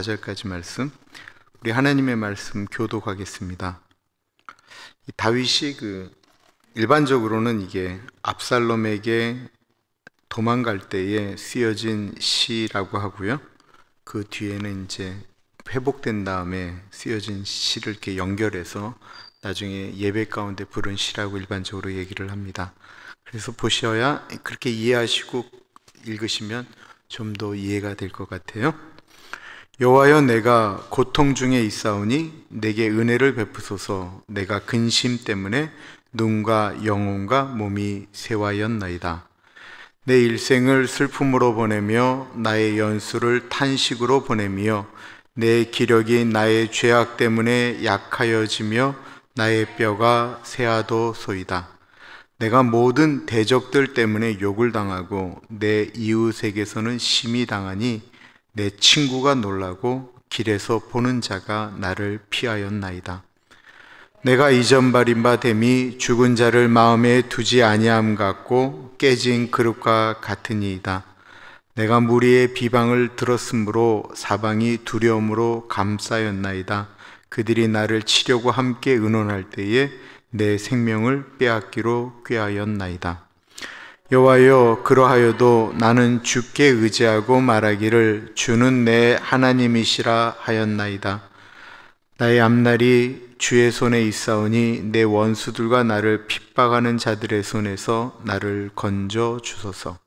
4절까지 말씀, 우리 하나님의 말씀 교독하겠습니다. 다윗이 일반적으로는 이게 압살롬에게 도망갈 때에 쓰여진 시라고 하고요. 그 뒤에는 이제 회복된 다음에 쓰여진 시를 이렇게 연결해서 나중에 예배 가운데 부른 시라고 일반적으로 얘기를 합니다. 그래서 보셔야 그렇게 이해하시고 읽으시면 좀 더 이해가 될 것 같아요. 여호와여, 내가 고통 중에 있사오니 내게 은혜를 베푸소서. 내가 근심 때문에 눈과 영혼과 몸이 쇠하였나이다. 내 일생을 슬픔으로 보내며 나의 연수를 탄식으로 보내며 내 기력이 나의 죄악 때문에 약하여지며 나의 뼈가 쇠하도소이다. 내가 모든 대적들 때문에 욕을 당하고 내 이웃에게서는 심히 당하니 내 친구가 놀라고 길에서 보는 자가 나를 피하였나이다. 내가 이전 버린 바 됨이 죽은 자를 마음에 두지 아니함 같고 깨진 그릇과 같으니이다. 내가 무리의 비방을 들었으므로 사방이 두려움으로 감싸였나이다. 그들이 나를 치려고 함께 의논할 때에 내 생명을 빼앗기로 꾀하였나이다. 여호와여, 그러하여도 나는 주께 의지하고 말하기를 주는 내 하나님이시라 하였나이다. 나의 앞날이 주의 손에 있사오니 내 원수들과 나를 핍박하는 자들의 손에서 나를 건져 주소서.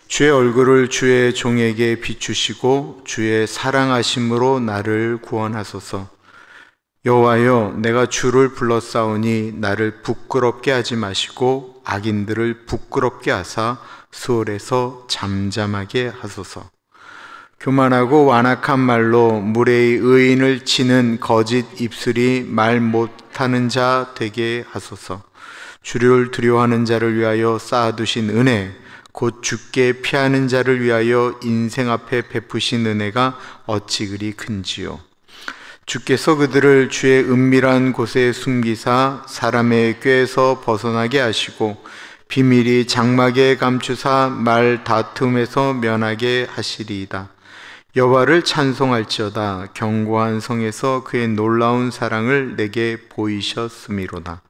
주의 얼굴을 주의 종에게 비추시고 주의 사랑하심으로 나를 구원하소서. 여호와여, 내가 주를 불렀사오니 나를 부끄럽게 하지 마시고 악인들을 부끄럽게 하사 수월에서 잠잠하게 하소서. 교만하고 완악한 말로 무례히 의인을 치는 거짓 입술이 말 못하는 자 되게 하소서. 주를 두려워하는 자를 위하여 쌓아두신 은혜, 곧 주께 피하는 자를 위하여 인생 앞에 베푸신 은혜가 어찌 그리 큰지요. 주께서 그들을 주의 은밀한 곳에 숨기사 사람의 꾀에서 벗어나게 하시고 비밀이 장막에 감추사 말 다툼에서 면하게 하시리이다. 여호와를 찬송할지어다. 견고한 성에서 그의 놀라운 사랑을 내게 보이셨음이로다.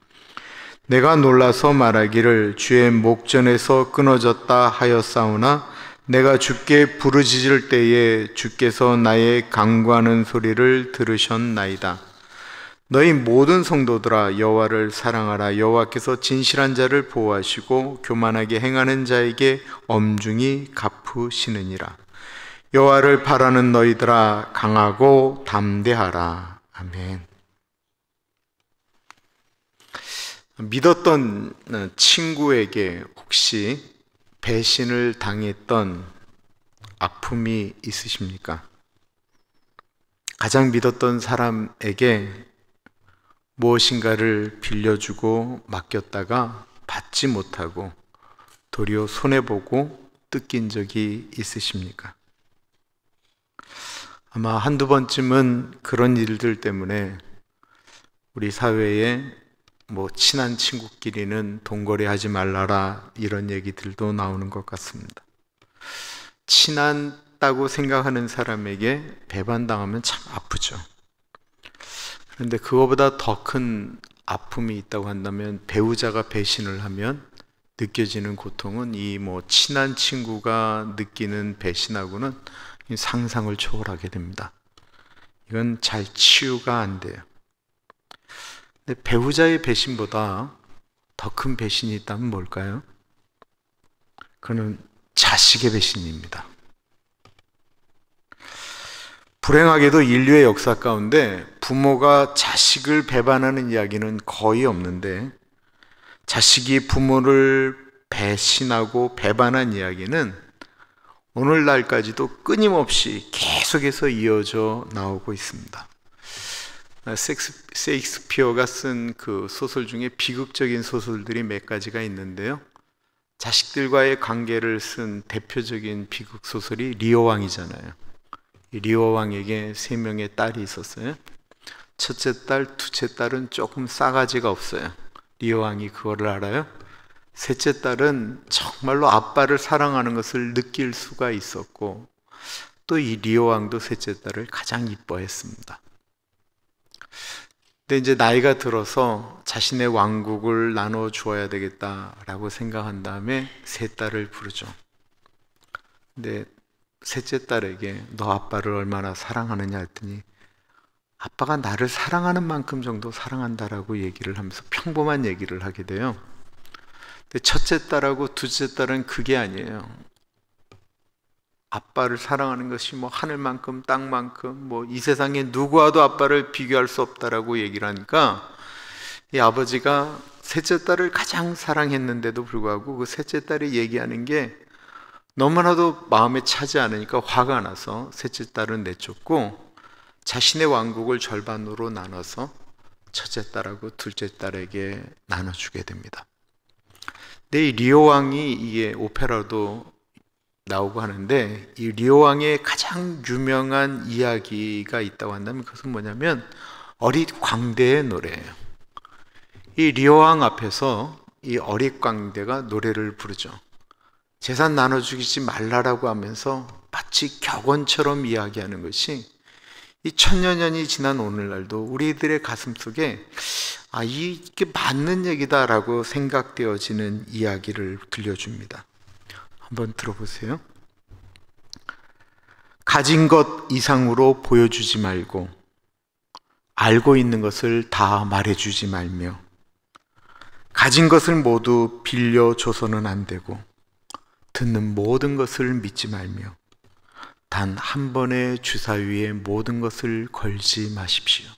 내가 놀라서 말하기를 주의 목전에서 끊어졌다 하였사오나 내가 주께 부르짖을 때에 주께서 나의 간구하는 소리를 들으셨나이다. 너희 모든 성도들아, 여호와를 사랑하라. 여호와께서 진실한 자를 보호하시고 교만하게 행하는 자에게 엄중히 갚으시느니라. 여호와를 바라는 너희들아, 강하고 담대하라. 아멘. 믿었던 친구에게 혹시 배신을 당했던 아픔이 있으십니까? 가장 믿었던 사람에게 무엇인가를 빌려주고 맡겼다가 받지 못하고 도리어 손해보고 뜯긴 적이 있으십니까? 아마 한두 번쯤은 그런 일들 때문에 우리 사회에 친한 친구끼리는 동거래하지 말라라 이런 얘기들도 나오는 것 같습니다. 친하다고 생각하는 사람에게 배반당하면 참 아프죠. 그런데 그거보다 더 큰 아픔이 있다고 한다면 배우자가 배신을 하면 느껴지는 고통은 이 친한 친구가 느끼는 배신하고는 상상을 초월하게 됩니다. 이건 잘 치유가 안 돼요. 근데 배우자의 배신보다 더 큰 배신이 있다면 뭘까요? 그는 자식의 배신입니다. 불행하게도 인류의 역사 가운데 부모가 자식을 배반하는 이야기는 거의 없는데 자식이 부모를 배신하고 배반한 이야기는 오늘날까지도 끊임없이 계속해서 이어져 나오고 있습니다. 셰익스피어가 쓴 그 소설 중에 비극적인 소설들이 몇 가지가 있는데요. 자식들과의 관계를 쓴 대표적인 비극 소설이 리어 왕이잖아요. 이 리어 왕에게 3명의 딸이 있었어요. 첫째 딸, 둘째 딸은 조금 싸가지가 없어요. 리어 왕이 그거를 알아요. 셋째 딸은 정말로 아빠를 사랑하는 것을 느낄 수가 있었고 또 이 리오 왕도 셋째 딸을 가장 이뻐했습니다. 근데 이제 나이가 들어서 자신의 왕국을 나눠 주어야 되겠다라고 생각한 다음에 세 딸을 부르죠. 근데 셋째 딸에게 너 아빠를 얼마나 사랑하느냐 했더니 아빠가 나를 사랑하는 만큼 정도 사랑한다라고 얘기를 하면서 평범한 얘기를 하게 돼요. 근데 첫째 딸하고 둘째 딸은 그게 아니에요. 아빠를 사랑하는 것이 뭐 하늘만큼 땅만큼 뭐 이 세상에 누구와도 아빠를 비교할 수 없다라고 얘기를 하니까 이 아버지가 셋째 딸을 가장 사랑했는데도 불구하고 그 셋째 딸이 얘기하는 게 너무나도 마음에 차지 않으니까 화가 나서 셋째 딸은 내쫓고 자신의 왕국을 절반으로 나눠서 첫째 딸하고 둘째 딸에게 나눠주게 됩니다. 근데 이 리오 왕이 이게 오페라도 나오고 하는데 이 리오 왕의 가장 유명한 이야기가 있다고 한다면 그것은 뭐냐면 어릿 광대의 노래예요. 이 리오 왕 앞에서 이 어릿 광대가 노래를 부르죠. 재산 나눠주지 말라라고 하면서 마치 격언처럼 이야기하는 것이 이 천여 년이 지난 오늘날도 우리들의 가슴 속에 이게 맞는 얘기다라고 생각되어지는 이야기를 들려줍니다. 한번 들어보세요. 가진 것 이상으로 보여주지 말고 알고 있는 것을 다 말해주지 말며 가진 것을 모두 빌려줘서는 안 되고 듣는 모든 것을 믿지 말며 단 한 번의 주사 위에 모든 것을 걸지 마십시오.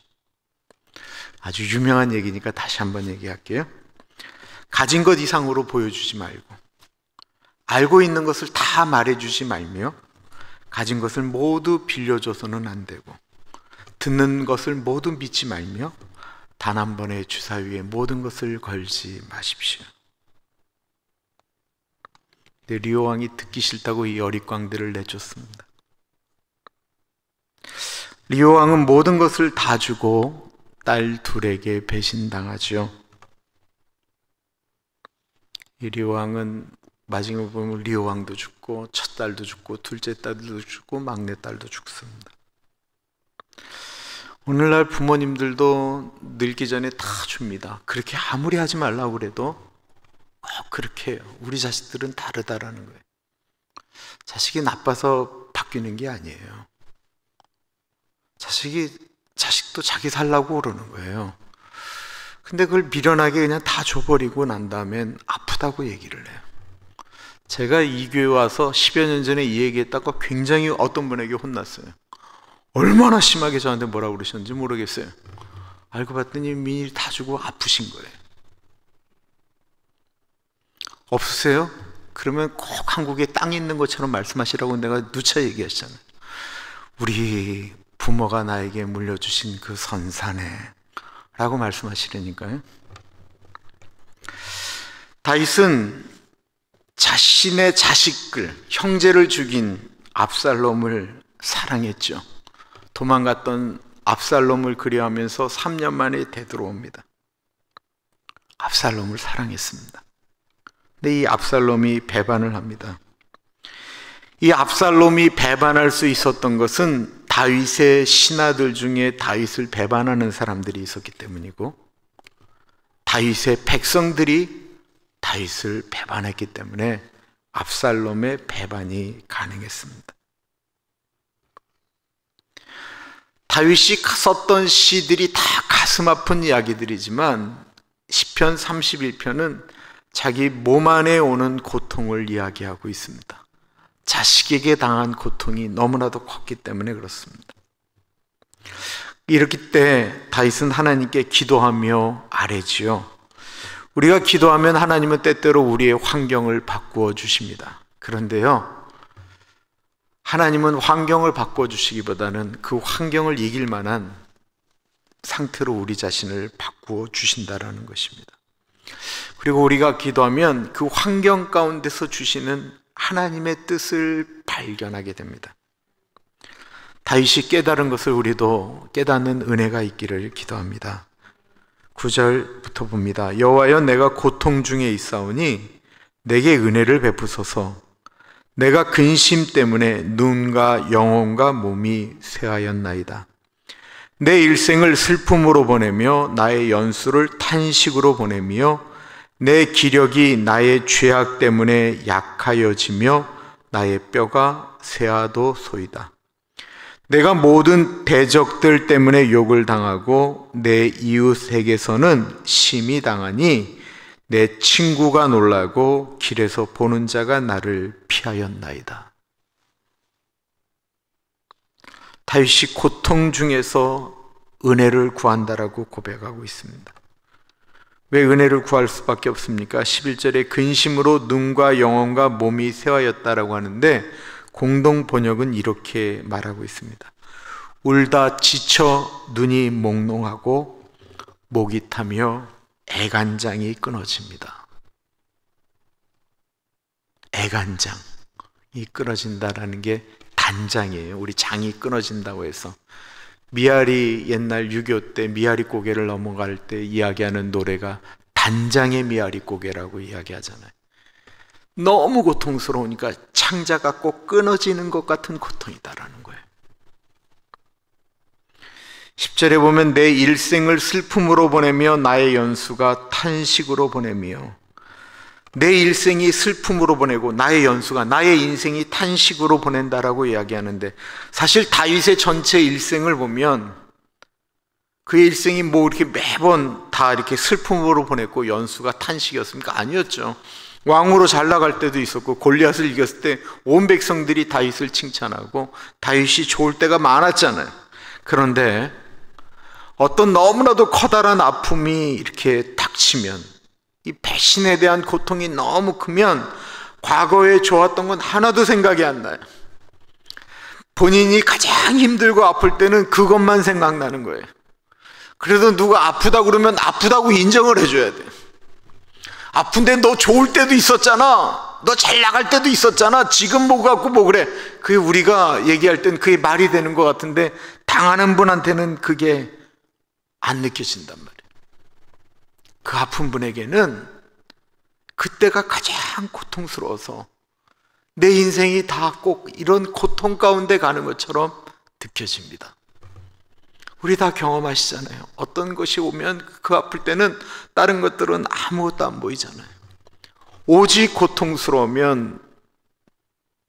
아주 유명한 얘기니까 다시 한번 얘기할게요. 가진 것 이상으로 보여주지 말고 알고 있는 것을 다 말해주지 말며 가진 것을 모두 빌려줘서는 안 되고 듣는 것을 모두 믿지 말며 단 한 번의 주사 위에 모든 것을 걸지 마십시오. 근데 리오 왕이 듣기 싫다고 이 어릿광대를 내줬습니다. 리오 왕은 모든 것을 다 주고 딸 둘에게 배신당하죠. 이 리오 왕은 마지막에 보면 리오 왕도 죽고 첫 딸도 죽고 둘째 딸도 죽고 막내 딸도 죽습니다. 오늘날 부모님들도 늙기 전에 다 줍니다. 그렇게 아무리 하지 말라고 그래도 꼭 그렇게 해요. 우리 자식들은 다르다라는 거예요. 자식이 나빠서 바뀌는 게 아니에요. 자식도 자기 살라고 그러는 거예요. 근데 그걸 미련하게 그냥 다 줘버리고 난 다음엔 아프다고 얘기를 해요. 제가 이 교회 와서 10여 년 전에 이 얘기했다가 굉장히 어떤 분에게 혼났어요. 얼마나 심하게 저한테 뭐라고 그러셨는지 모르겠어요. 알고 봤더니 민일이 다 주고 아프신 거예요. 없으세요? 그러면 꼭 한국에 땅 있는 것처럼 말씀하시라고 내가 누차 얘기하시잖아요. 우리 부모가 나에게 물려주신 그 선산에 라고 말씀하시려니까요. 다윗은 자신의 자식들, 형제를 죽인 압살롬을 사랑했죠. 도망갔던 압살롬을 그리워하면서 3년 만에 되돌아옵니다. 압살롬을 사랑했습니다. 근데 이 압살롬이 배반을 합니다. 이 압살롬이 배반할 수 있었던 것은 다윗의 신하들 중에 다윗을 배반하는 사람들이 있었기 때문이고 다윗의 백성들이 다윗을 배반했기 때문에 압살롬의 배반이 가능했습니다. 다윗이 썼던 시들이 다 가슴 아픈 이야기들이지만 시편 31편은 자기 몸 안에 오는 고통을 이야기하고 있습니다. 자식에게 당한 고통이 너무나도 컸기 때문에 그렇습니다. 이렇기 때 다윗은 하나님께 기도하며 아뢰지요. 우리가 기도하면 하나님은 때때로 우리의 환경을 바꾸어 주십니다. 그런데요, 하나님은 환경을 바꾸어 주시기보다는 그 환경을 이길 만한 상태로 우리 자신을 바꾸어 주신다라는 것입니다. 그리고 우리가 기도하면 그 환경 가운데서 주시는 하나님의 뜻을 발견하게 됩니다. 다윗이 깨달은 것을 우리도 깨닫는 은혜가 있기를 기도합니다. 9절부터 봅니다. 여호와여, 내가 고통 중에 있사오니 내게 은혜를 베푸소서. 내가 근심 때문에 눈과 영혼과 몸이 쇠하였나이다. 내 일생을 슬픔으로 보내며 나의 연수를 탄식으로 보내며 내 기력이 나의 죄악 때문에 약하여지며 나의 뼈가 쇠하도소이다. 내가 모든 대적들 때문에 욕을 당하고 내 이웃에게서는 심히 당하니 내 친구가 놀라고 길에서 보는 자가 나를 피하였나이다. 다윗이 고통 중에서 은혜를 구한다라고 고백하고 있습니다. 왜 은혜를 구할 수밖에 없습니까? 11절에 근심으로 눈과 영혼과 몸이 쇠하였다라고 하는데 공동 번역은 이렇게 말하고 있습니다. 울다 지쳐 눈이 몽롱하고 목이 타며 애간장이 끊어집니다. 애간장이 끊어진다라는 게 단장이에요. 우리 장이 끊어진다고 해서 미아리 옛날 6.25 때 미아리 고개를 넘어갈 때 이야기하는 노래가 단장의 미아리 고개라고 이야기하잖아요. 너무 고통스러우니까 창자가 꼭 끊어지는 것 같은 고통이다라는 거예요. 10절에 보면 내 일생을 슬픔으로 보내며 나의 연수가 탄식으로 보내며, 내 일생이 슬픔으로 보내고 나의 연수가, 나의 인생이 탄식으로 보낸다라고 이야기하는데, 사실 다윗의 전체 일생을 보면 그의 일생이 뭐 이렇게 매번 다 이렇게 슬픔으로 보냈고 연수가 탄식이었습니까? 아니었죠. 왕으로 잘 나갈 때도 있었고 골리앗을 이겼을 때 온 백성들이 다윗을 칭찬하고 다윗이 좋을 때가 많았잖아요. 그런데 어떤 너무나도 커다란 아픔이 이렇게 닥치면, 이 배신에 대한 고통이 너무 크면 과거에 좋았던 건 하나도 생각이 안 나요. 본인이 가장 힘들고 아플 때는 그것만 생각나는 거예요. 그래도 누가 아프다고 그러면 아프다고 인정을 해줘야 돼. 아픈데 너 좋을 때도 있었잖아, 너 잘 나갈 때도 있었잖아, 지금 뭐 갖고 뭐 그래. 그게 우리가 얘기할 땐 그게 말이 되는 것 같은데 당하는 분한테는 그게 안 느껴진단 말이에요. 그 아픈 분에게는 그때가 가장 고통스러워서 내 인생이 다 꼭 이런 고통 가운데 가는 것처럼 느껴집니다. 우리 다 경험하시잖아요. 어떤 것이 오면 그 아플 때는 다른 것들은 아무것도 안 보이잖아요. 오직 고통스러우면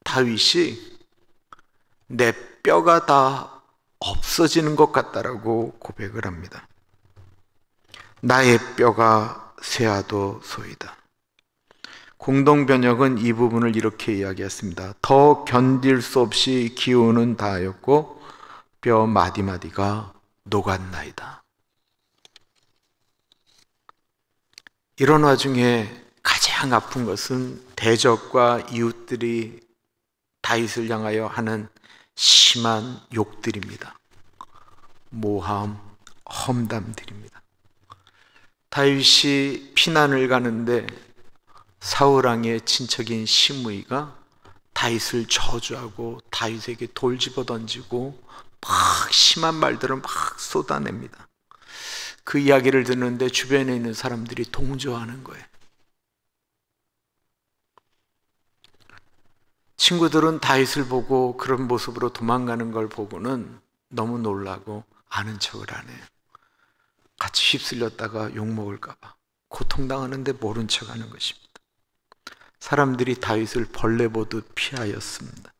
다윗이 내 뼈가 다 없어지는 것 같다라고 고백을 합니다. 나의 뼈가 쇠하도소이다. 공동번역은 이 부분을 이렇게 이야기했습니다. 더 견딜 수 없이 기운은 다하였고 뼈 마디마디가 녹았나이다. 이런 와중에 가장 아픈 것은 대적과 이웃들이 다윗을 향하여 하는 심한 욕들입니다. 모함, 험담들입니다. 다윗이 피난을 가는데 사울왕의 친척인 시므이가 다윗을 저주하고 다윗에게 돌 집어 던지고 막 심한 말들을 막 쏟아냅니다. 그 이야기를 듣는데 주변에 있는 사람들이 동조하는 거예요. 친구들은 다윗을 보고 그런 모습으로 도망가는 걸 보고는 너무 놀라고 아는 척을 안 해요. 같이 휩쓸렸다가 욕먹을까 봐 고통당하는데 모른 척하는 것입니다. 사람들이 다윗을 벌레 보듯 피하였습니다.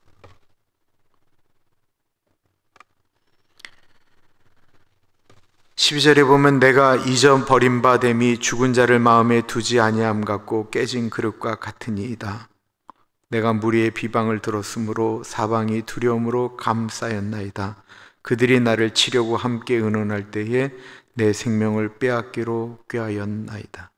(12절에) 보면 내가 이전 버림받음이 죽은 자를 마음에 두지 아니함 같고 깨진 그릇과 같으니이다. 내가 무리의 비방을 들었으므로 사방이 두려움으로 감싸였나이다. 그들이 나를 치려고 함께 의논할 때에 내 생명을 빼앗기로 꾀하였나이다.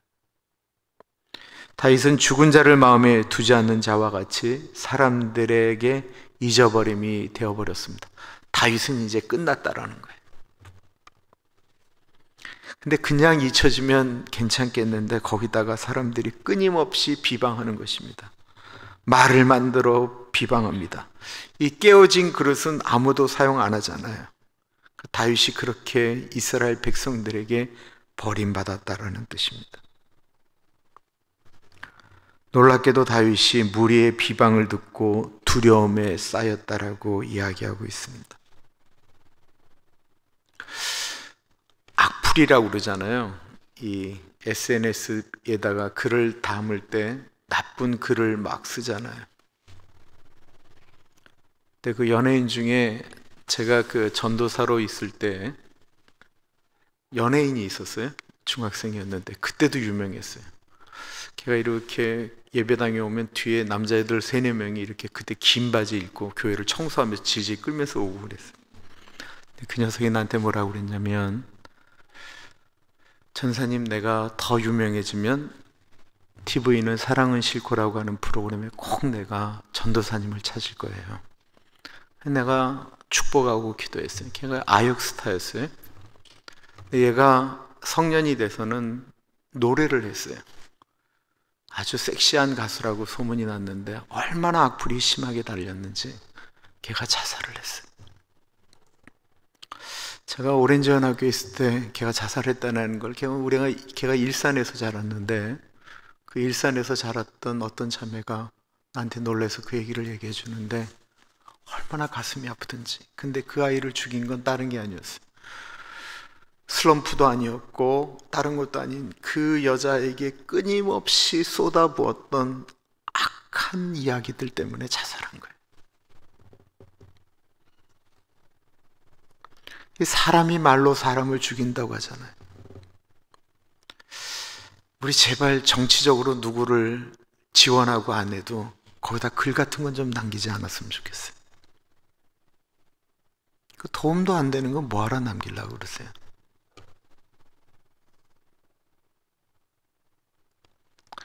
다윗은 죽은 자를 마음에 두지 않는 자와 같이 사람들에게 잊어버림이 되어버렸습니다. 다윗은 이제 끝났다라는 거예요. 근데 그냥 잊혀지면 괜찮겠는데 거기다가 사람들이 끊임없이 비방하는 것입니다. 말을 만들어 비방합니다. 이 깨어진 그릇은 아무도 사용 안 하잖아요. 다윗이 그렇게 이스라엘 백성들에게 버림받았다라는 뜻입니다. 놀랍게도 다윗이 무리의 비방을 듣고 두려움에 쌓였다라고 이야기하고 있습니다. 악플이라고 그러잖아요. 이 SNS에다가 글을 담을 때 나쁜 글을 막 쓰잖아요. 근데 그 연예인 중에 제가 그 전도사로 있을 때 연예인이 있었어요. 중학생이었는데 그때도 유명했어요. 걔가 이렇게 예배당에 오면 뒤에 남자애들 3-4명이 이렇게 그때 긴 바지 입고 교회를 청소하면서 질질 끌면서 오고 그랬어요. 근데 그 녀석이 나한테 뭐라고 그랬냐면, 전사님, 내가 더 유명해지면 TV는 사랑은 싫고라고 하는 프로그램에 꼭 내가 전도사님을 찾을 거예요. 내가 축복하고 기도했어요. 걔가 아역 스타였어요. 얘가 성년이 돼서는 노래를 했어요. 아주 섹시한 가수라고 소문이 났는데 얼마나 악플이 심하게 달렸는지 걔가 자살을 했어요. 제가 오렌지원 학교에 있을 때 걔가 자살했다는 걸, 걔가 일산에서 자랐는데 그 일산에서 자랐던 어떤 자매가 나한테 놀라서 그 얘기를 얘기해 주는데 얼마나 가슴이 아프든지. 근데 그 아이를 죽인 건 다른 게 아니었어요. 슬럼프도 아니었고 다른 것도 아닌 그 여자에게 끊임없이 쏟아부었던 악한 이야기들 때문에 자살한 거예요. 사람이 말로 사람을 죽인다고 하잖아요. 우리 제발 정치적으로 누구를 지원하고 안 해도 거기다 글 같은 건 좀 남기지 않았으면 좋겠어요. 그 도움도 안 되는 건 뭐하러 남기려고 그러세요?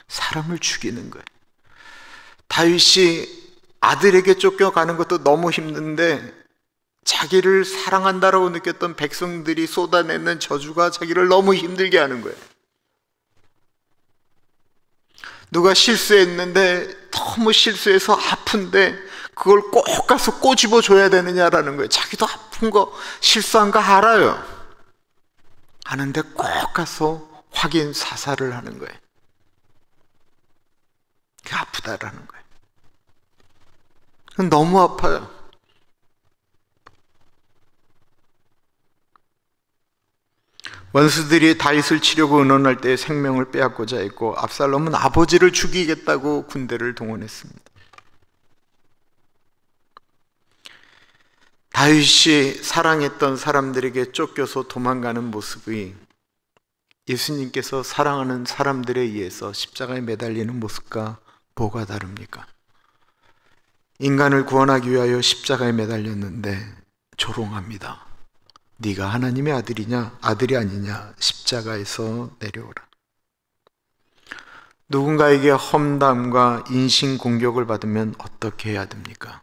사람을 죽이는 거예요. 다윗이 아들에게 쫓겨가는 것도 너무 힘든데 자기를 사랑한다라고 느꼈던 백성들이 쏟아내는 저주가 자기를 너무 힘들게 하는 거예요. 누가 실수했는데 너무 실수해서 아픈데 그걸 꼭 가서 꼬집어 줘야 되느냐라는 거예요. 자기도 아픈 거, 실수한 거 알아요. 아는데 꼭 가서 확인 사살을 하는 거예요. 그게 아프다라는 거예요. 너무 아파요. 원수들이 다윗을 치려고 의논할 때 생명을 빼앗고자 했고 압살롬은 아버지를 죽이겠다고 군대를 동원했습니다. 다윗이 사랑했던 사람들에게 쫓겨서 도망가는 모습이 예수님께서 사랑하는 사람들에 의해서 십자가에 매달리는 모습과 뭐가 다릅니까? 인간을 구원하기 위하여 십자가에 매달렸는데 조롱합니다. 네가 하나님의 아들이냐, 아들이 아니냐, 십자가에서 내려오라. 누군가에게 험담과 인신공격을 받으면 어떻게 해야 됩니까?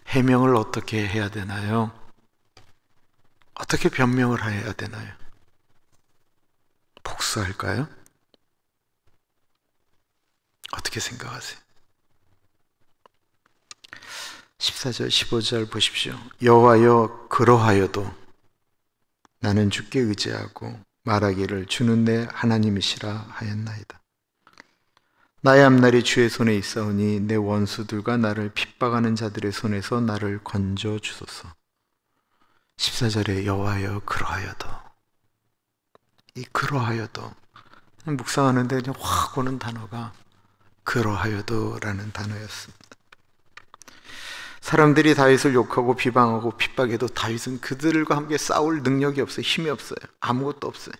해명을 어떻게 해야 되나요? 어떻게 변명을 해야 되나요? 복수할까요? 어떻게 생각하세요? 14절, 15절 보십시오. 여호와여, 그러하여도 나는 주께 의지하고 말하기를 주는 내 하나님이시라 하였나이다. 나의 앞날이 주의 손에 있사오니 내 원수들과 나를 핍박하는 자들의 손에서 나를 건져 주소서. 14절에 여호와여, 그러하여도, 이 그러하여도, 묵상하는데 그냥 확 오는 단어가 그러하여도라는 단어였습니다. 사람들이 다윗을 욕하고 비방하고 핍박해도 다윗은 그들과 함께 싸울 능력이 없어요. 힘이 없어요. 아무것도 없어요.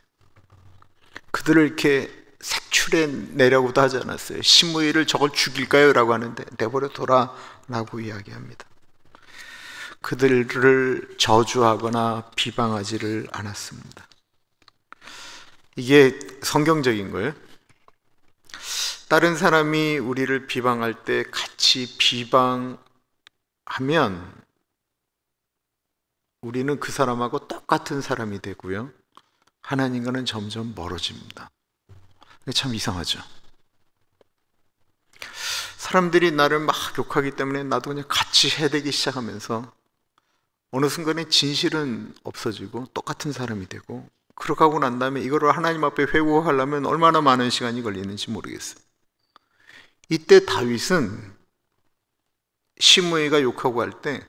그들을 이렇게 색출해 내려고도 하지 않았어요. 시므이를 저걸 죽일까요? 라고 하는데 내버려둬라 라고 이야기합니다. 그들을 저주하거나 비방하지를 않았습니다. 이게 성경적인 거예요. 다른 사람이 우리를 비방할 때 같이 비방하면 우리는 그 사람하고 똑같은 사람이 되고요, 하나님과는 점점 멀어집니다. 참 이상하죠. 사람들이 나를 막 욕하기 때문에 나도 그냥 같이 해대기 시작하면서 어느 순간에 진실은 없어지고 똑같은 사람이 되고 그러고 난 다음에 이거를 하나님 앞에 회고하려면 얼마나 많은 시간이 걸리는지 모르겠어요. 이때 다윗은 시므이가 욕하고 할 때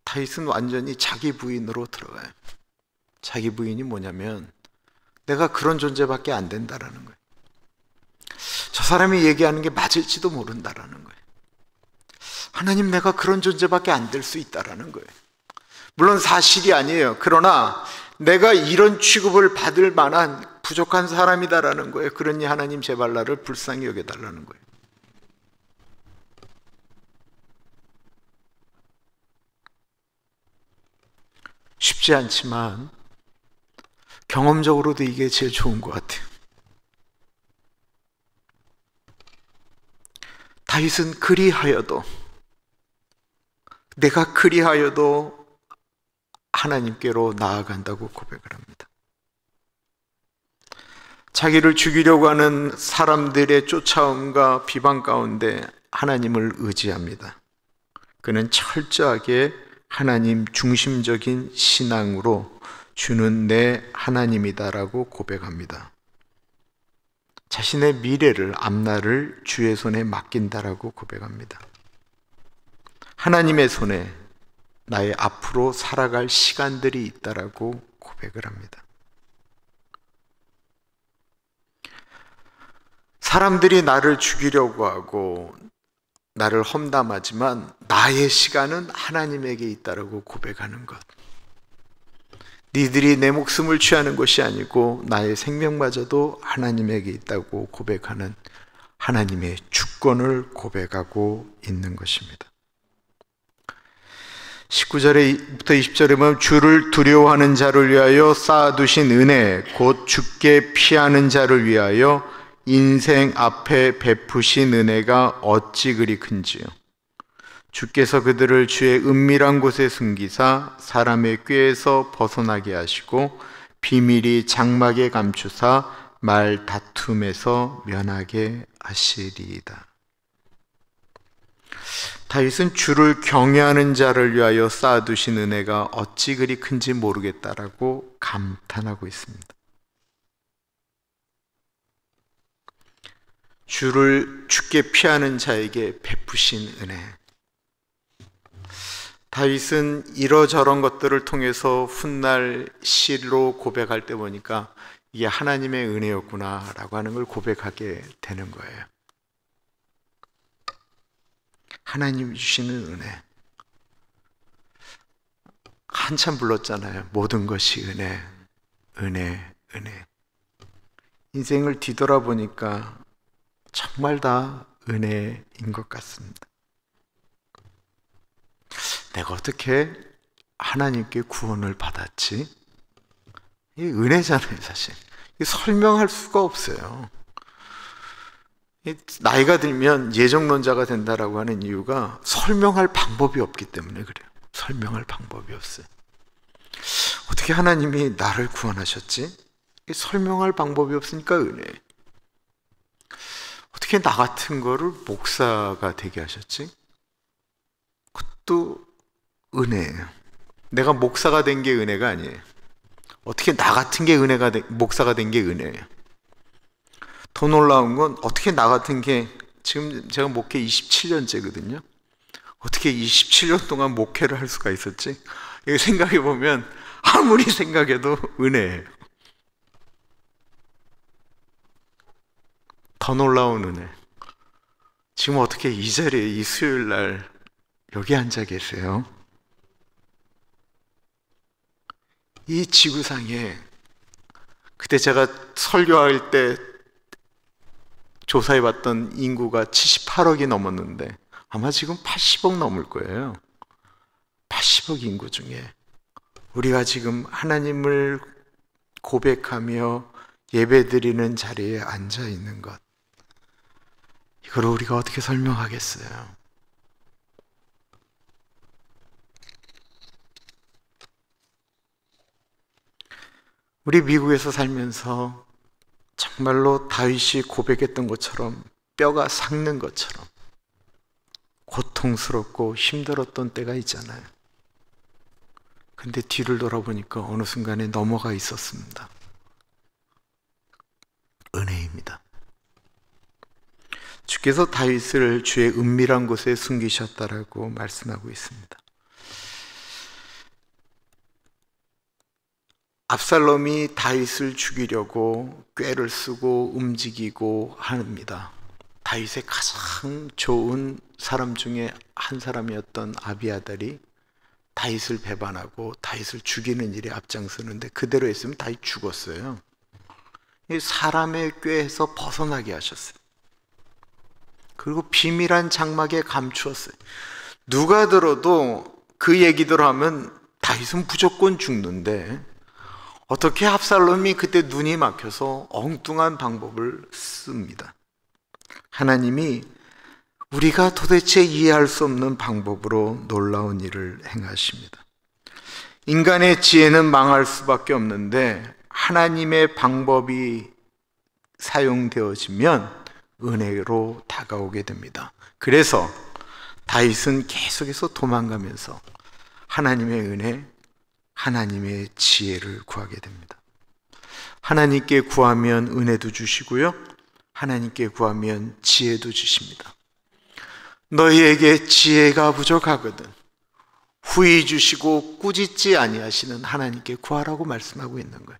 다윗은 완전히 자기 부인으로 들어가요. 자기 부인이 뭐냐면 내가 그런 존재밖에 안 된다라는 거예요. 저 사람이 얘기하는 게 맞을지도 모른다라는 거예요. 하나님, 내가 그런 존재밖에 안 될 수 있다라는 거예요. 물론 사실이 아니에요. 그러나 내가 이런 취급을 받을 만한 부족한 사람이다라는 거예요. 그러니 하나님 제발 나를 불쌍히 여겨달라는 거예요. 쉽지 않지만 경험적으로도 이게 제일 좋은 것 같아요. 다윗은 내가 그리하여도 하나님께로 나아간다고 고백을 합니다. 자기를 죽이려고 하는 사람들의 쫓아옴과 비방 가운데 하나님을 의지합니다. 그는 철저하게 하나님 중심적인 신앙으로 주는 내 하나님이다라고 고백합니다. 자신의 미래를, 앞날을 주의 손에 맡긴다라고 고백합니다. 하나님의 손에 나의 앞으로 살아갈 시간들이 있다라고 고백을 합니다. 사람들이 나를 죽이려고 하고 나를 험담하지만 나의 시간은 하나님에게 있다라고 고백하는 것. 니들이 내 목숨을 취하는 것이 아니고 나의 생명마저도 하나님에게 있다고 고백하는 하나님의 주권을 고백하고 있는 것입니다. 19절부터 20절에 보면 주를 두려워하는 자를 위하여 쌓아두신 은혜 곧 주께 피하는 자를 위하여 인생 앞에 베푸신 은혜가 어찌 그리 큰지요. 주께서 그들을 주의 은밀한 곳에 숨기사 사람의 꾀에서 벗어나게 하시고 비밀이 장막에 감추사 말 다툼에서 면하게 하시리이다. 다윗은 주를 경외하는 자를 위하여 쌓아두신 은혜가 어찌 그리 큰지 모르겠다라고 감탄하고 있습니다. 주께 피하는 자에게 베푸신 은혜. 다윗은 이러저런 것들을 통해서 훗날 시로 고백할 때 보니까 이게 하나님의 은혜였구나 라고 하는 걸 고백하게 되는 거예요. 하나님이 주시는 은혜. 한참 불렀잖아요. 모든 것이 은혜, 은혜, 은혜. 인생을 뒤돌아보니까 정말 다 은혜인 것 같습니다. 내가 어떻게 하나님께 구원을 받았지? 이게 은혜잖아요, 사실. 이게 설명할 수가 없어요. 나이가 들면 예정론자가 된다라고 하는 이유가 설명할 방법이 없기 때문에 그래요. 설명할 방법이 없어요. 어떻게 하나님이 나를 구원하셨지? 설명할 방법이 없으니까 은혜. 어떻게 나 같은 거를 목사가 되게 하셨지? 그것도 은혜예요. 내가 목사가 된 게 은혜가 아니에요. 어떻게 나 같은 게 목사가 된 게 은혜예요. 더 놀라운 건 어떻게 나 같은 게, 지금 제가 목회 27년째거든요. 어떻게 27년 동안 목회를 할 수가 있었지? 이거 생각해 보면 아무리 생각해도 은혜예요. 더 놀라운 은혜. 지금 어떻게 이 자리에 이 수요일 날 여기 앉아 계세요? 이 지구상에 그때 제가 설교할 때 조사해 봤던 인구가 78억이 넘었는데 아마 지금 80억 넘을 거예요. 80억 인구 중에 우리가 지금 하나님을 고백하며 예배드리는 자리에 앉아 있는 것, 이걸 우리가 어떻게 설명하겠어요? 우리 미국에서 살면서 정말로 다윗이 고백했던 것처럼 뼈가 삭는 것처럼 고통스럽고 힘들었던 때가 있잖아요. 근데 뒤를 돌아보니까 어느 순간에 넘어가 있었습니다. 주께서 다윗을 주의 은밀한 곳에 숨기셨다라고 말씀하고 있습니다. 압살롬이 다윗을 죽이려고 꾀를 쓰고 움직이고 합니다. 다윗의 가장 좋은 사람 중에 한 사람이었던 아비아달이 다윗을 배반하고 다윗을 죽이는 일에 앞장서는데 그대로 했으면 다윗 죽었어요. 사람의 꾀에서 벗어나게 하셨어요. 그리고 비밀한 장막에 감추었어요. 누가 들어도 그 얘기들 하면 다윗은 무조건 죽는데 어떻게 압살롬이 그때 눈이 막혀서 엉뚱한 방법을 씁니다. 하나님이 우리가 도대체 이해할 수 없는 방법으로 놀라운 일을 행하십니다. 인간의 지혜는 망할 수밖에 없는데 하나님의 방법이 사용되어지면 은혜로 다가오게 됩니다. 그래서 다윗은 계속해서 도망가면서 하나님의 은혜, 하나님의 지혜를 구하게 됩니다. 하나님께 구하면 은혜도 주시고요, 하나님께 구하면 지혜도 주십니다. 너희에게 지혜가 부족하거든 후히 주시고 꾸짖지 아니하시는 하나님께 구하라고 말씀하고 있는 거예요.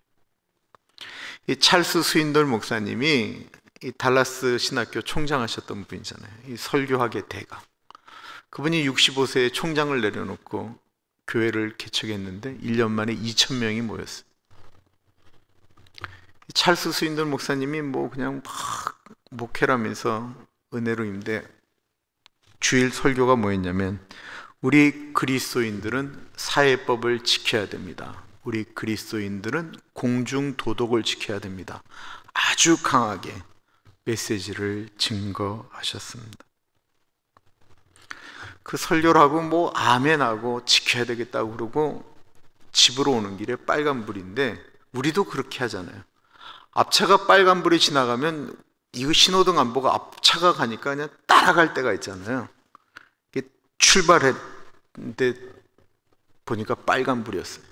이 찰스 스윈돌 목사님이 이 달라스 신학교 총장하셨던 분이잖아요. 이 설교학의 대가. 그분이 65세에 총장을 내려놓고 교회를 개척했는데 1년 만에 2,000명이 모였어요. 찰스 스윈돌 목사님이 그냥 막 목회를 하면서 은혜로 임대 주일 설교가 뭐였냐면 우리 그리스도인들은 사회법을 지켜야 됩니다. 우리 그리스도인들은 공중 도덕을 지켜야 됩니다. 아주 강하게 메시지를 증거하셨습니다. 그 설교를 하고 아멘하고 지켜야 되겠다고 그러고 집으로 오는 길에 빨간불인데 우리도 그렇게 하잖아요. 앞차가 빨간불이 지나가면 이거 신호등 안 보고 앞차가 가니까 그냥 따라갈 때가 있잖아요. 출발했는데 보니까 빨간불이었어요.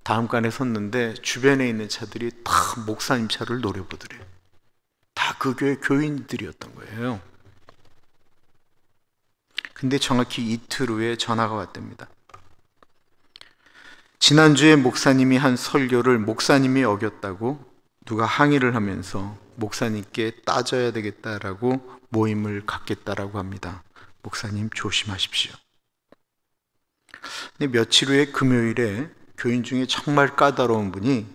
다음 칸에 섰는데 주변에 있는 차들이 다 목사님 차를 노려보더래요. 다 그 교회 교인들이었던 거예요. 근데 정확히 이틀 후에 전화가 왔답니다. 지난주에 목사님이 한 설교를 목사님이 어겼다고 누가 항의를 하면서 목사님께 따져야 되겠다라고 모임을 갖겠다라고 합니다. 목사님 조심하십시오. 근데 며칠 후에 금요일에 교인 중에 정말 까다로운 분이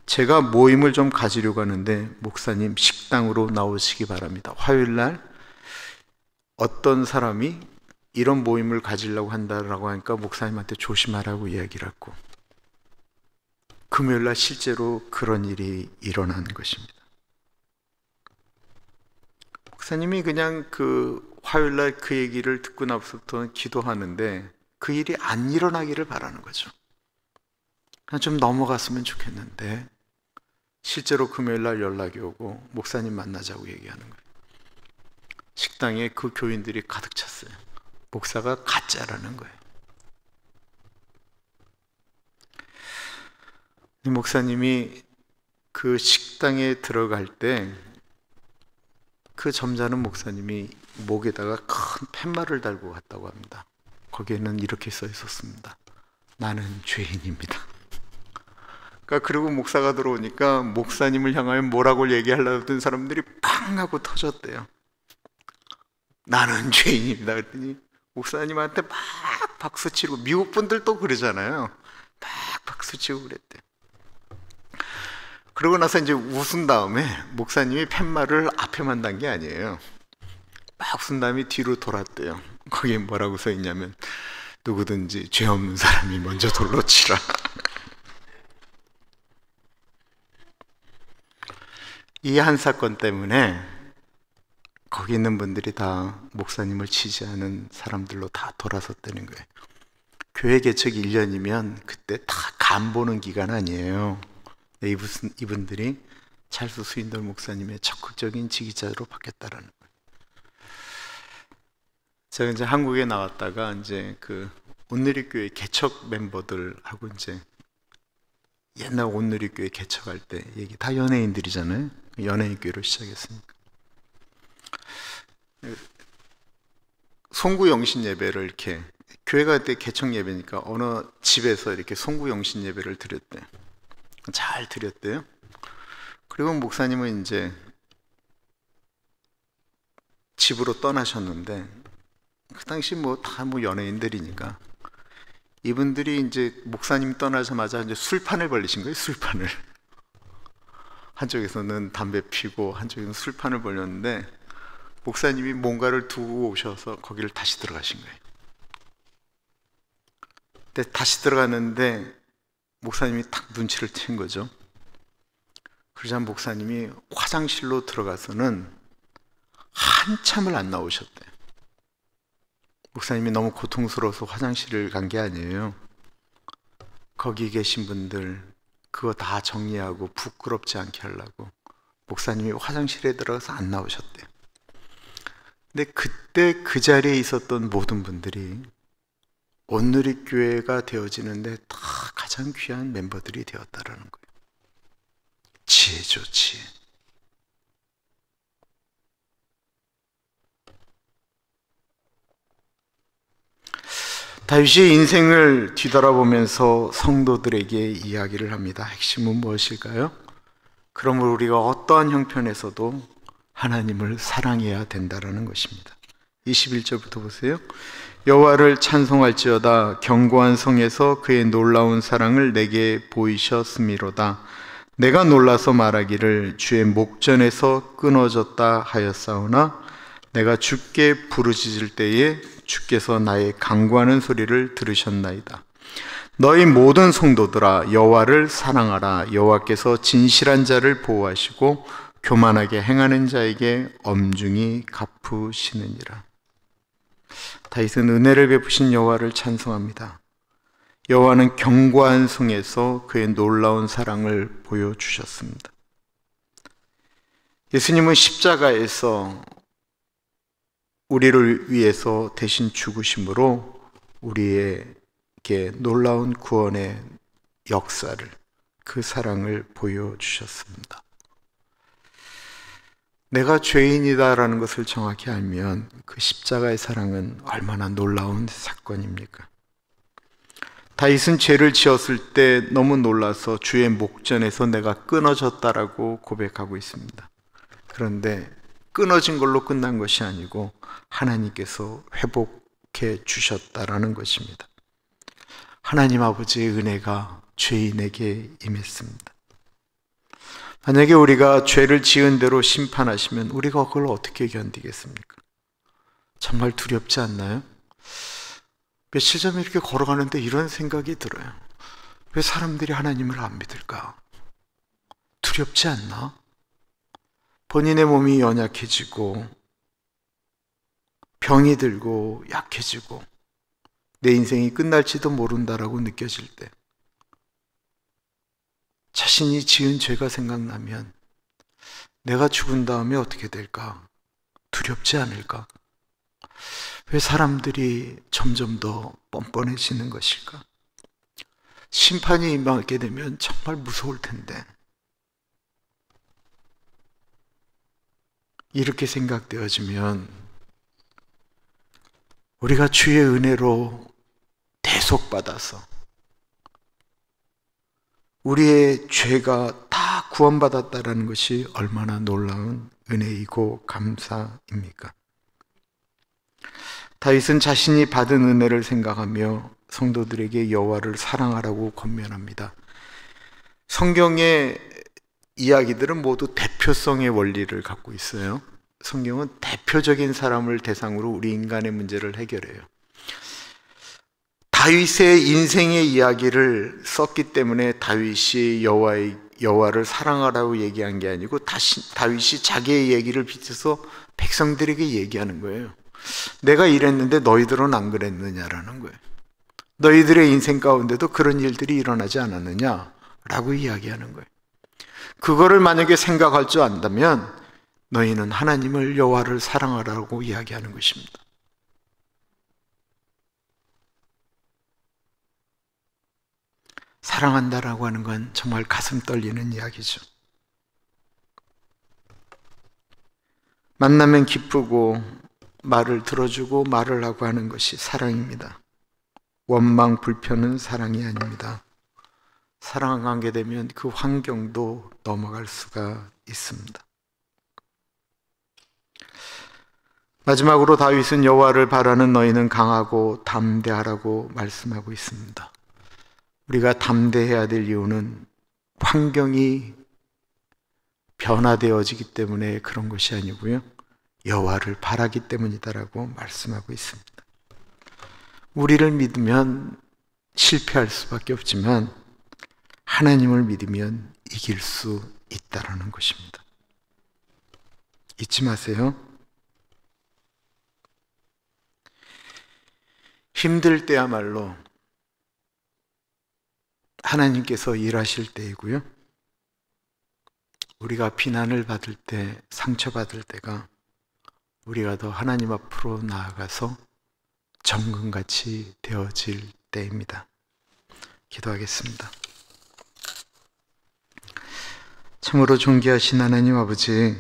제가 모임을 좀 가지려고 하는데 목사님 식당으로 나오시기 바랍니다. 화요일날 어떤 사람이 이런 모임을 가지려고 한다라고 하니까 목사님한테 조심하라고 이야기를 했고 금요일날 실제로 그런 일이 일어난 것입니다. 목사님이 그냥 화요일날 그 얘기를 듣고 나서부터 기도하는데 그 일이 안 일어나기를 바라는 거죠. 그냥 좀 넘어갔으면 좋겠는데 실제로 금요일날 연락이 오고 목사님 만나자고 얘기하는 거예요. 식당에 그 교인들이 가득 찼어요. 목사가 가짜라는 거예요. 목사님이 그 식당에 들어갈 때 그 점잖은 목사님이 목에다가 큰 팻말을 달고 갔다고 합니다. 거기에는 이렇게 써 있었습니다. 나는 죄인입니다. 그리고 목사가 들어오니까 목사님을 향하여 뭐라고 얘기하려던 사람들이 팡 하고 터졌대요. 나는 죄인입니다. 그랬더니 목사님한테 막 박수치고, 미국 분들도 그러잖아요. 막 박수치고 그랬대요. 그러고 나서 이제 웃은 다음에 목사님이 팻말을 앞에만 단 게 아니에요. 막 웃은 다음에 뒤로 돌았대요. 거기에 뭐라고 써 있냐면 누구든지 죄 없는 사람이 먼저 돌로 치라. 이 한 사건 때문에 거기 있는 분들이 다 목사님을 지지하는 사람들로 다 돌아섰다는 거예요. 교회 개척 1년이면 그때 다 간 보는 기간 아니에요. 이분들이 찰스 스윈돌 목사님의 적극적인 지지자로 바뀌었다라는 거예요. 제가 이제 한국에 나왔다가 이제 온누리교회 개척 멤버들하고 이제 옛날 온누리교회 개척할 때 얘기 다 연예인들이잖아요. 연예인 교회로 시작했으니까. 송구 영신 예배를 이렇게 교회가 그때 개척 예배니까 어느 집에서 이렇게 송구 영신 예배를 드렸대. 잘 드렸대요. 그리고 목사님은 이제 집으로 떠나셨는데 그 당시 다 연예인들이니까 이분들이 이제 목사님 떠나자마자 이제 술판을 벌리신 거예요. 술판을. 한쪽에서는 담배 피고 한쪽에서는 술판을 벌렸는데 목사님이 뭔가를 두고 오셔서 거기를 다시 들어가신 거예요. 근데 다시 들어갔는데 목사님이 딱 눈치를 챈 거죠. 그러자 목사님이 화장실로 들어가서는 한참을 안 나오셨대요. 목사님이 너무 고통스러워서 화장실을 간 게 아니에요. 거기 계신 분들 그거 다 정리하고 부끄럽지 않게 하려고 목사님이 화장실에 들어가서 안 나오셨대요. 근데 그때 그 자리에 있었던 모든 분들이 온누리교회가 되어지는데 다 가장 귀한 멤버들이 되었다라는 거예요. 지혜죠, 지혜. 다윗이 인생을 뒤돌아보면서 성도들에게 이야기를 합니다. 핵심은 무엇일까요? 그러므로 우리가 어떠한 형편에서도 하나님을 사랑해야 된다는 것입니다. 21절부터 보세요. 여호와를 찬송할지어다. 견고한 성에서 그의 놀라운 사랑을 내게 보이셨음이로다. 내가 놀라서 말하기를 주의 목전에서 끊어졌다 하였사오나 내가 주께 부르짖을 때에 주께서 나의 간구하는 소리를 들으셨나이다. 너희 모든 성도들아 여호와를 사랑하라. 여호와께서 진실한 자를 보호하시고 교만하게 행하는 자에게 엄중히 갚으시느니라. 다윗은 은혜를 베푸신 여호와를 찬송합니다. 여호와는 견고한 성에서 그의 놀라운 사랑을 보여주셨습니다. 예수님은 십자가에서 우리를 위해서 대신 죽으심으로 우리에게 놀라운 구원의 역사를, 그 사랑을 보여주셨습니다. 내가 죄인이다라는 것을 정확히 알면 그 십자가의 사랑은 얼마나 놀라운 사건입니까? 다윗은 죄를 지었을 때 너무 놀라서 주의 목전에서 내가 끊어졌다라고 고백하고 있습니다. 그런데 끊어진 걸로 끝난 것이 아니고 하나님께서 회복해 주셨다라는 것입니다. 하나님 아버지의 은혜가 죄인에게 임했습니다. 만약에 우리가 죄를 지은 대로 심판하시면 우리가 그걸 어떻게 견디겠습니까? 정말 두렵지 않나요? 며칠 전에 이렇게 걸어가는데 이런 생각이 들어요. 왜 사람들이 하나님을 안 믿을까? 두렵지 않나? 본인의 몸이 연약해지고 병이 들고 약해지고 내 인생이 끝날지도 모른다라고 느껴질 때 자신이 지은 죄가 생각나면 내가 죽은 다음에 어떻게 될까? 두렵지 않을까? 왜 사람들이 점점 더 뻔뻔해지는 것일까? 심판이 임하게 되면 정말 무서울 텐데 이렇게 생각되어지면 우리가 주의 은혜로 대속받아서 우리의 죄가 다 구원받았다는 것이 얼마나 놀라운 은혜이고 감사입니까? 다윗은 자신이 받은 은혜를 생각하며 성도들에게 여호와를 사랑하라고 권면합니다. 성경의 이야기들은 모두 대표성의 원리를 갖고 있어요. 성경은 대표적인 사람을 대상으로 우리 인간의 문제를 해결해요. 다윗의 인생의 이야기를 썼기 때문에 다윗이 여호와를 사랑하라고 얘기한 게 아니고 다윗이 자기의 얘기를 빗어서 백성들에게 얘기하는 거예요. 내가 이랬는데 너희들은 안 그랬느냐라는 거예요. 너희들의 인생 가운데도 그런 일들이 일어나지 않았느냐라고 이야기하는 거예요. 그거를 만약에 생각할 줄 안다면 너희는 하나님을 여호와를 사랑하라고 이야기하는 것입니다. 사랑한다라고 하는 건 정말 가슴 떨리는 이야기죠. 만나면 기쁘고 말을 들어주고 말을 하고 하는 것이 사랑입니다. 원망, 불편은 사랑이 아닙니다. 사랑하게 되면 그 환경도 넘어갈 수가 있습니다. 마지막으로 다윗은 여호와를 바라는 너희는 강하고 담대하라고 말씀하고 있습니다. 우리가 담대해야 될 이유는 환경이 변화되어지기 때문에 그런 것이 아니고요, 여호와를 바라기 때문이다라고 말씀하고 있습니다. 우리를 믿으면 실패할 수밖에 없지만 하나님을 믿으면 이길 수 있다라는 것입니다. 잊지 마세요. 힘들 때야말로 하나님께서 일하실 때이고요, 우리가 비난을 받을 때, 상처받을 때가 우리가 더 하나님 앞으로 나아가서 정금같이 되어질 때입니다. 기도하겠습니다. 참으로 존귀하신 하나님 아버지,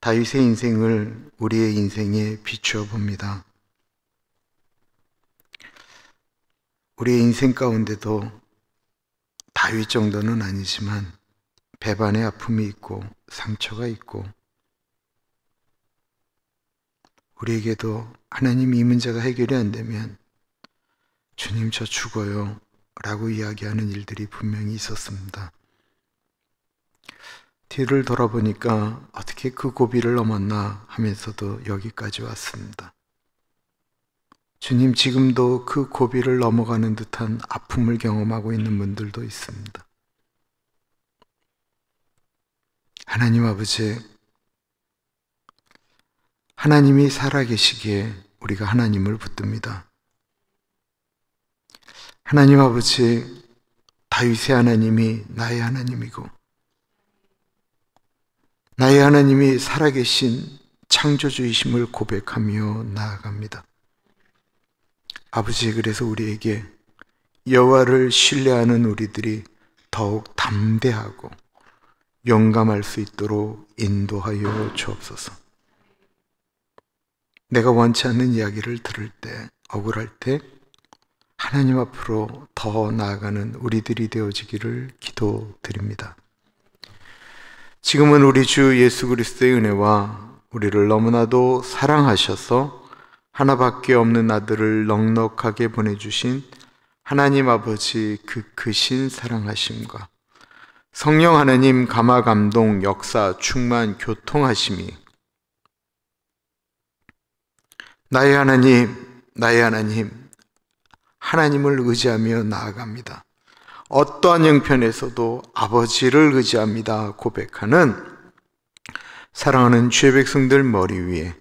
다윗의 인생을 우리의 인생에 비추어 봅니다. 우리의 인생 가운데도 다윗 정도는 아니지만 배반의 아픔이 있고 상처가 있고, 우리에게도 하나님 이 문제가 해결이 안 되면 주님 저 죽어요 라고 이야기하는 일들이 분명히 있었습니다. 뒤를 돌아보니까 어떻게 그 고비를 넘었나 하면서도 여기까지 왔습니다. 주님, 지금도 그 고비를 넘어가는 듯한 아픔을 경험하고 있는 분들도 있습니다. 하나님 아버지, 하나님이 살아계시기에 우리가 하나님을 붙듭니다. 하나님 아버지, 다윗의 하나님이 나의 하나님이고 나의 하나님이 살아계신 창조주이심을 고백하며 나아갑니다. 아버지, 그래서 우리에게 여호와를 신뢰하는 우리들이 더욱 담대하고 용감할 수 있도록 인도하여 주옵소서. 내가 원치 않는 이야기를 들을 때, 억울할 때 하나님 앞으로 더 나아가는 우리들이 되어지기를 기도드립니다. 지금은 우리 주 예수 그리스도의 은혜와 우리를 너무나도 사랑하셔서 하나밖에 없는 아들을 넉넉하게 보내주신 하나님 아버지 그 크신 사랑하심과 성령 하나님 감화 감동 역사 충만 교통하심이 나의 하나님, 나의 하나님, 하나님을 의지하며 나아갑니다. 어떠한 형편에서도 아버지를 의지합니다 고백하는 사랑하는 주의 백성들 머리 위에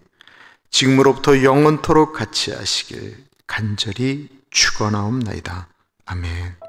지금으로부터 영원토록 같이 하시길 간절히 축원하옵나이다. 아멘.